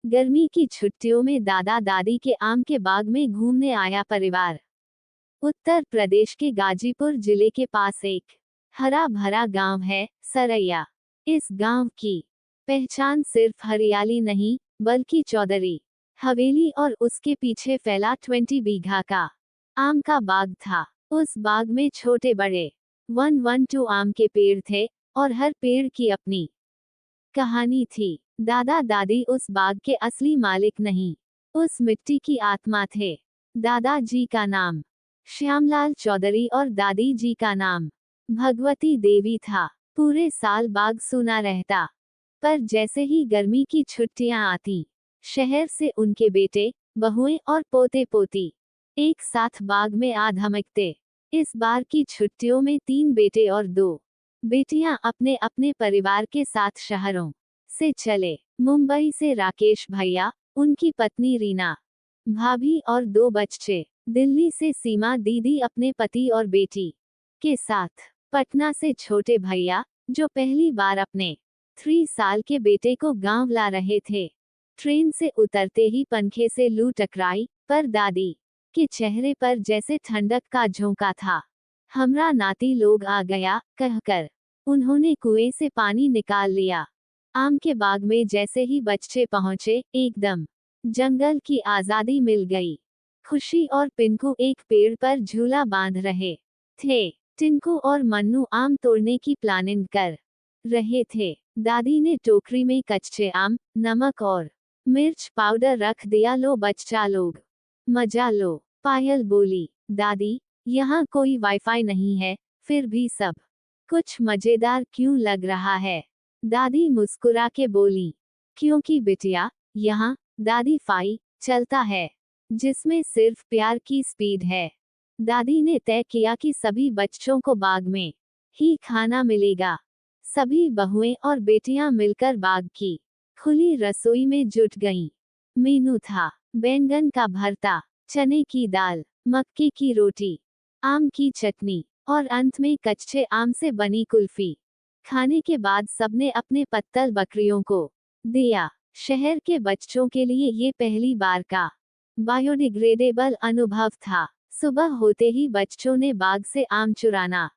गर्मी की छुट्टियों में दादा दादी के आम के बाग में घूमने आया परिवार। उत्तर प्रदेश के गाजीपुर जिले के पास एक हरा भरा गांव है, सरैया। इस गांव की पहचान सिर्फ हरियाली नहीं, बल्कि चौधरी हवेली और उसके पीछे फैला 20 बीघा का आम का बाग था। उस बाग में छोटे बड़े 112 आम के पेड़ थे और हर पेड़ की अपनी कहानी थी। दादा दादी उस बाग के असली मालिक नहीं, उस मिट्टी की आत्मा थे। दादाजी का नाम श्यामलाल चौधरी और दादी जी का नाम भगवती देवी था। पूरे साल बाग सूना रहता, पर जैसे ही गर्मी की छुट्टियां आती, शहर से उनके बेटे, बहुएं और पोते पोती एक साथ बाग में आ धमकते। इस बार की छुट्टियों में 3 बेटे और 2 बेटियां अपने अपने परिवार के साथ शहरों से चले। मुंबई से राकेश भैया, उनकी पत्नी रीना भाभी और 2 बच्चे। दिल्ली से सीमा दीदी अपने पति और बेटी के साथ। पटना से छोटे भैया, जो पहली बार अपने 3 साल के बेटे को गांव ला रहे थे। ट्रेन से उतरते ही पंखे से लू टकराई, पर दादी के चेहरे पर जैसे ठंडक का झोंका था। हमरा नाती लोग आ गया, कहकर उन्होंने कुएं से पानी निकाल लिया। आम के बाग में जैसे ही बच्चे पहुंचे, एकदम जंगल की आजादी मिल गई। खुशी और पिंकू एक पेड़ पर झूला बांध रहे थे। टिंकू और मन्नू आम तोड़ने की प्लानिंग कर रहे थे। दादी ने टोकरी में कच्चे आम, नमक और मिर्च पाउडर रख दिया। लो बच्चा लोग, मजा लो। पायल बोली, दादी, यहाँ कोई वाईफाई नहीं है, फिर भी सब कुछ मजेदार क्यों लग रहा है? दादी मुस्कुरा के बोली, क्योंकि बिटिया, यहाँ दादी फाई चलता है, जिसमें सिर्फ प्यार की स्पीड है। दादी ने तय किया कि सभी बच्चों को बाग में ही खाना मिलेगा। सभी बहुएं और बेटियां मिलकर बाग की खुली रसोई में जुट गईं। मेनू था बैंगन का भरता, चने की दाल, मक्के की रोटी, आम की चटनी और अंत में कच्चे आम से बनी कुल्फी। खाने के बाद सबने अपने पत्तल बकरियों को दिया। शहर के बच्चों के लिए ये पहली बार का बायोडिग्रेडेबल अनुभव था। सुबह होते ही बच्चों ने बाग से आम चुराना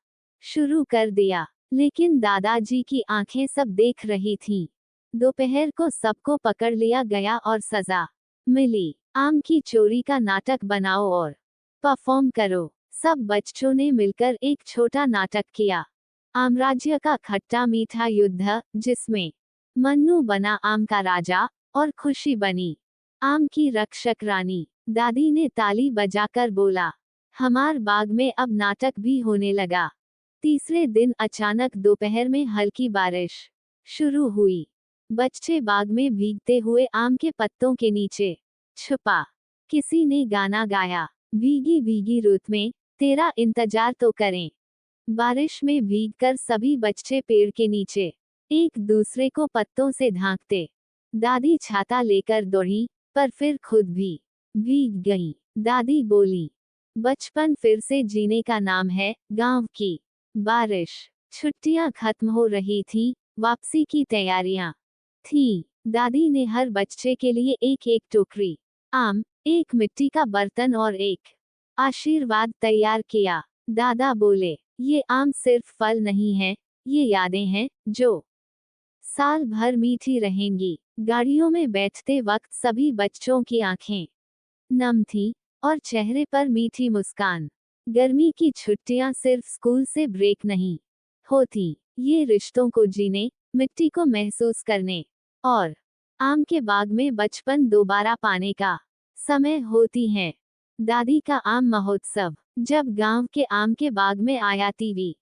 शुरू कर दिया, लेकिन दादाजी की आंखें सब देख रही थीं। दोपहर को सबको पकड़ लिया गया और सजा मिली। आम की चोरी का नाटक बनाओ और परफॉर्म करो। सब बच्चों ने मिलकर एक छोटा नाटक किया, आमराज्य का खट्टा मीठा युद्ध, जिसमें मन्नू बना आम का राजा और खुशी बनी आम की रक्षक रानी। दादी ने ताली बजाकर बोला, हमार बाग में अब नाटक भी होने लगा। तीसरे दिन अचानक दोपहर में हल्की बारिश शुरू हुई। बच्चे बाग में भीगते हुए आम के पत्तों के नीचे छुपा। किसी ने गाना गाया, भीगी भीगी रुत में तेरा इंतजार तो करें। बारिश में भीगकर सभी बच्चे पेड़ के नीचे एक दूसरे को पत्तों से ढांकते। दादी छाता लेकर दौड़ी, पर फिर खुद भी भीग गई। दादी बोली, बचपन फिर से जीने का नाम है। गांव की बारिश। छुट्टियां खत्म हो रही थीं, वापसी की तैयारियां थीं। दादी ने हर बच्चे के लिए एक एक टोकरी आम, एक मिट्टी का बर्तन और एक आशीर्वाद तैयार किया। दादा बोले, ये आम सिर्फ फल नहीं है, ये यादें हैं जो साल भर मीठी रहेंगी। गाड़ियों में बैठते वक्त सभी बच्चों की आंखें नम थीं और चेहरे पर मीठी मुस्कान। गर्मी की छुट्टियां सिर्फ स्कूल से ब्रेक नहीं होती, ये रिश्तों को जीने, मिट्टी को महसूस करने और आम के बाग में बचपन दोबारा पाने का समय होती हैं। दादी का आम महोत्सव। जब गांव के आम के बाग में आया टीवी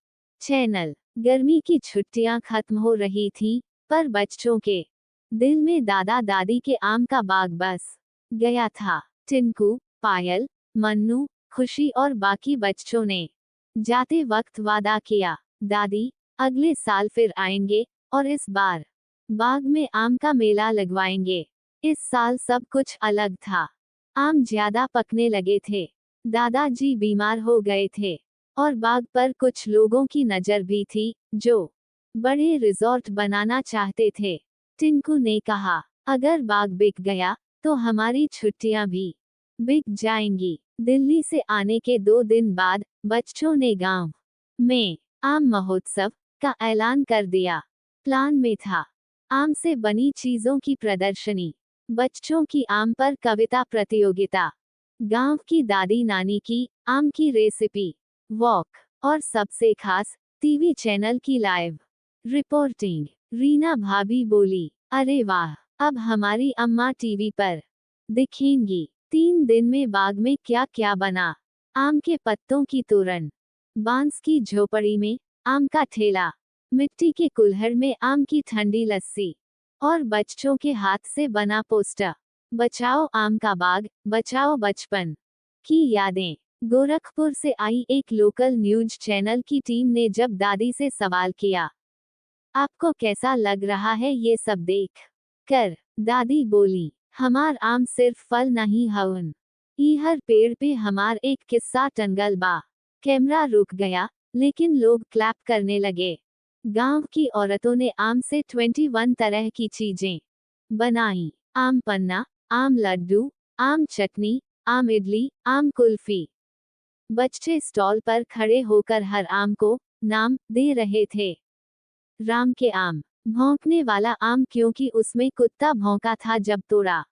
चैनल। गर्मी की छुट्टियां खत्म हो रही थीं, पर बच्चों के दिल में दादा दादी के आम का बाग बस गया था। टिंकू, पायल, मन्नू, खुशी और बाकी बच्चों ने जाते वक्त वादा किया, दादी, अगले साल फिर आएंगे और इस बार बाग में आम का मेला लगवाएंगे। इस साल सब कुछ अलग था। आम ज्यादा पकने लगे थे, दादाजी बीमार हो गए थे और बाग पर कुछ लोगों की नजर भी थी, जो बड़े रिजॉर्ट बनाना चाहते थे। टिंकू ने कहा, अगर बाग बिक गया तो हमारी छुट्टियां भी बिक जाएंगी। दिल्ली से आने के 2 दिन बाद बच्चों ने गांव में आम महोत्सव का ऐलान कर दिया। प्लान में था आम से बनी चीजों की प्रदर्शनी, बच्चों की आम पर कविता प्रतियोगिता, गांव की दादी नानी की आम की रेसिपी, वॉक और सबसे खास टीवी चैनल की लाइव रिपोर्टिंग। रीना भाभी बोली, अरे वाह, अब हमारी अम्मा टीवी पर दिखेंगी। 3 दिन में बाग में क्या क्या बना। आम के पत्तों की तोरण, बांस की झोपड़ी में आम का ठेला, मिट्टी के कुल्हड़ में आम की ठंडी लस्सी और बच्चों के हाथ से बना पोस्टर, बचाओ आम का बाग, बचाओ बचपन की यादें। गोरखपुर से आई एक लोकल न्यूज चैनल की टीम ने जब दादी से सवाल किया, आपको कैसा लग रहा है ये सब देख कर, दादी बोली, हमार आम सिर्फ फल नहीं हवन, ई हर पेड़ पे हमार एक किस्सा टंगल बा। कैमरा रुक गया, लेकिन लोग क्लैप करने लगे। गांव की औरतों ने आम से 21 तरह की चीजें बनाई। आम पन्ना, आम लड्डू, आम चटनी, आम इडली, आम कुल्फी। बच्चे स्टॉल पर खड़े होकर हर आम को नाम दे रहे थे। राम के आम, भौंकने वाला आम क्योंकि उसमें कुत्ता भौंका था जब तोड़ा।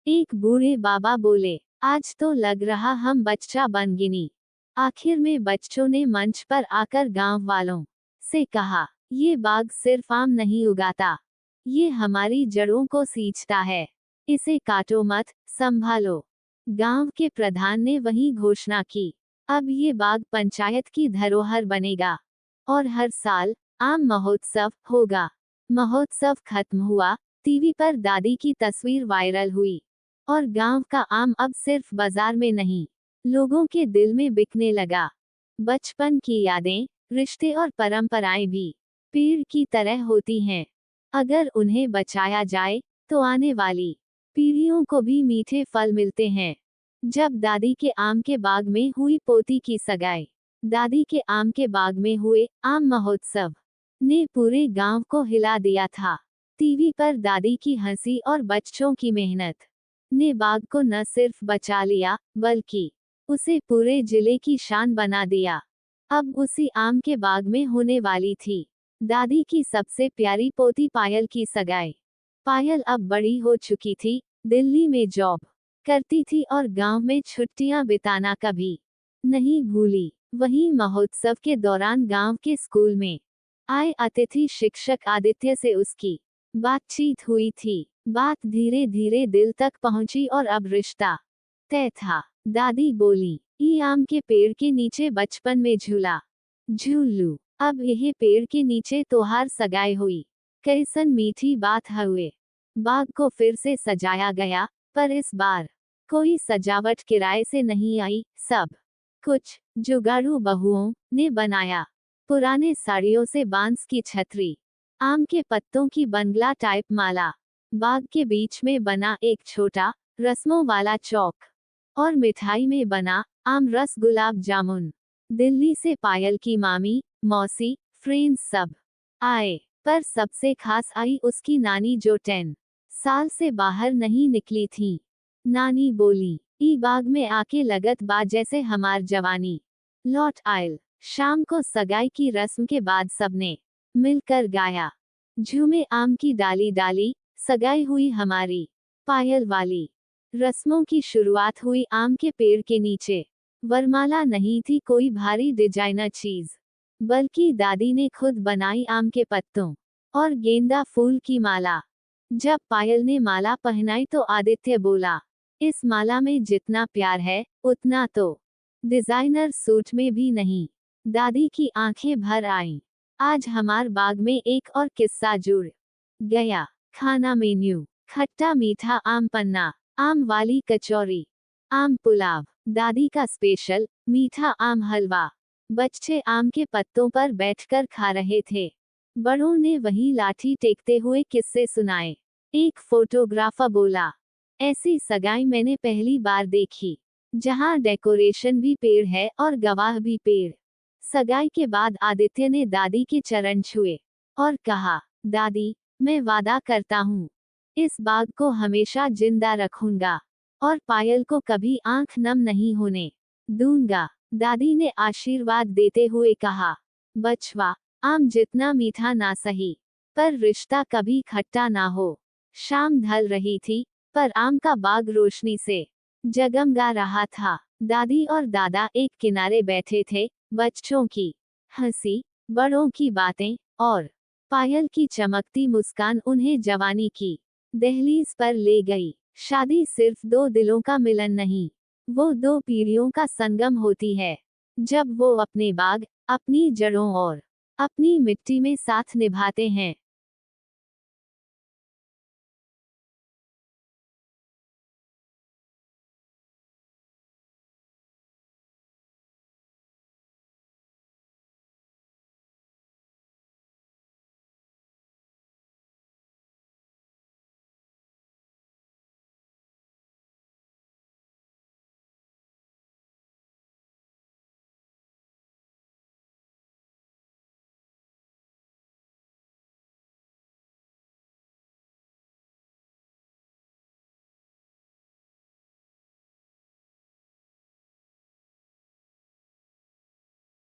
एक बूढ़े बाबा बोले, आज तो लग रहा हम बच्चा बन गिनी। आखिर में बच्चों ने मंच पर आकर गांव वालों से कहा, ये बाग सिर्फ आम नहीं उगाता, ये हमारी जड़ों को सींचता है, इसे काटो मत, संभालो। गांव के प्रधान ने वही घोषणा की, अब ये बाग पंचायत की धरोहर बनेगा और हर साल आम महोत्सव होगा। महोत्सव खत्म हुआ, टीवी पर दादी की तस्वीर वायरल हुई और गांव का आम अब सिर्फ बाजार में नहीं, लोगों के दिल में बिकने लगा। बचपन की यादें, रिश्ते और परंपराएं भी पेड़ की तरह होती हैं। अगर उन्हें बचाया जाए तो आने वाली पीढ़ियों को भी मीठे फल मिलते हैं। जब दादी के आम के बाग में हुई पोती की सगाई, दादी के आम के बाग में हुए आम महोत्सव ने पूरे गांव को हिला दिया था। टीवी पर दादी की हंसी और बच्चों की मेहनत ने बाग को न सिर्फ बचा लिया, बल्कि उसे पूरे जिले की शान बना दिया। अब उसी आम के बाग में होने वाली थी दादी की सबसे प्यारी पोती पायल की सगाई। पायल अब बड़ी हो चुकी थी, दिल्ली में जॉब करती थी और गांव में छुट्टियां बिताना कभी नहीं भूली। वहीं महोत्सव के दौरान गांव के स्कूल में आए अतिथि शिक्षक आदित्य से उसकी बातचीत हुई थी। बात धीरे धीरे दिल तक पहुंची और अब रिश्ता तय था। दादी बोली, ई आम के पेड़ के नीचे बचपन में झूला झूल लू, अब यह पेड़ के नीचे तोहार सगाई हुई। कैसन मीठी बात हुए। बाग को फिर से सजाया गया, पर इस बार कोई सजावट किराए से नहीं आई, सब कुछ जुगाड़ू बहुओं ने बनाया। पुराने साड़ियों से बांस की छतरी, आम के पत्तों की बंगला टाइप माला, बाग के बीच में बना एक छोटा रस्मों वाला चौक और मिठाई में बना आम रस गुलाब जामुन। दिल्ली से पायल की मामी, मौसी, फ्रेंड्स सब आए, पर सबसे खास आई उसकी नानी जो 10 साल से बाहर नहीं निकली थी। नानी बोली, ई बाग में आके लगत बा जैसे हमार जवानी लौट आयल। शाम को सगाई की रस्म के बाद सबने मिलकर गाया, झूमे आम की डाली डाली, सगाई हुई हमारी पायल वाली। रस्मों की शुरुआत हुई आम के पेड़ के नीचे। वरमाला नहीं थी कोई भारी डिजाइनर चीज, बल्कि दादी ने खुद बनाई आम के पत्तों और गेंदा फूल की माला। जब पायल ने माला पहनाई तो आदित्य बोला, इस माला में जितना प्यार है उतना तो डिजाइनर सूट में भी नहीं। दादी की आंखें भर आईं। आज हमार बाग में एक और किस्सा जुड़ गया। खाना मेन्यू, खट्टा मीठा आम पन्ना, आम वाली कचौरी, आम पुलाव, दादी का स्पेशल मीठा आम हलवा। बच्चे आम के पत्तों पर बैठकर खा रहे थे, बड़ों ने वही लाठी टेकते हुए किस्से सुनाए। एक फोटोग्राफर बोला, ऐसी सगाई मैंने पहली बार देखी, जहां डेकोरेशन भी पेड़ है और गवाह भी पेड़। सगाई के बाद आदित्य ने दादी के चरण छुए और कहा, दादी, मैं वादा करता हूँ इस बाग को हमेशा जिंदा रखूंगा और पायल को कभी आंख नम नहीं होने दूंगा। दादी ने आशीर्वाद देते हुए कहा, बचवा, आम जितना मीठा ना सही, पर रिश्ता कभी खट्टा ना हो। शाम ढल रही थी, पर आम का बाग रोशनी से जगमगा रहा था। दादी और दादा एक किनारे बैठे थे, बच्चों की हंसी, बड़ों की बातें और पायल की चमकती मुस्कान उन्हें जवानी की दहलीज पर ले गई। शादी सिर्फ दो दिलों का मिलन नहीं, वो दो पीढ़ियों का संगम होती है। जब वो अपने बाग, अपनी जड़ों और अपनी मिट्टी में साथ निभाते हैं,